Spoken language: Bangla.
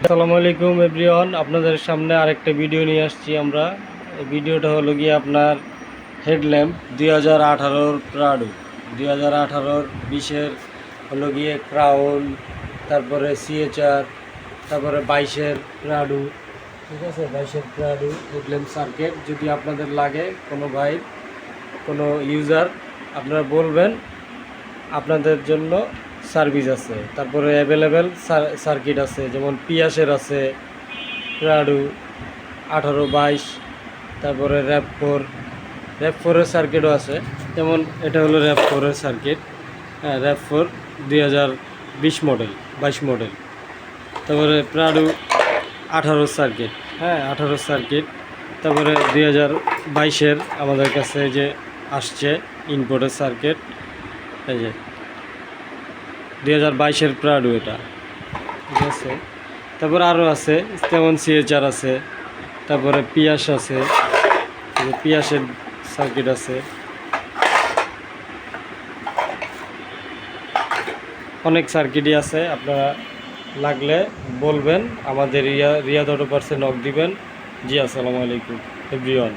আসসালামু আলাইকুম এভরিওয়ান, আপনাদের সামনে আরেকটা ভিডিও নিয়ে আসছি আমরা। এই ভিডিওটা হলো গিয়ে আপনার হেডল্যাম্প 2018 প্রাডো 2018 20-এর হলো গিয়ে ক্রাউন, তারপরে সিএচআর, তারপরে 22-এর প্রাডো। ঠিক আছে, 22-এর প্রাডো হেডল্যাম্প সার্কিট যদি আপনাদের লাগে, কোনো ভাই কোনো ইউজার আপনারা বলবেন, আপনাদের জন্য সার্ভিস আছে। তারপরে অ্যাভেলেবেল সার্কিট আছে, যেমন পিয়াসের আছে, প্রাডো 18-22, তারপরে র্যাপ4এর সার্কিটও আছে। যেমন এটা হলো র্যাপ4এর সার্কিট, হ্যাঁ র্যাপ4 2020 মডেল, 22 মডেল। তারপরে প্রাডো 18 সার্কিট, হ্যাঁ 18 সার্কিট। তারপরে 2022-এর আমাদের কাছে যে আসছে ইনপুটের সার্কিট, এই যে 2022-এর প্রাডো এটা, ঠিক আছে। তারপরে আরও আছে, যেমন সিএচআর আছে, তারপরে পিয়াস আছে, পিয়াসের সার্কিট আছে, অনেক সার্কিটই আছে। আপনারা লাগলে বলবেন, আমাদের রিয়াদ অটো পার্সে নক দিবেন। জি আসসালামু আলাইকুম এভরিওয়ান।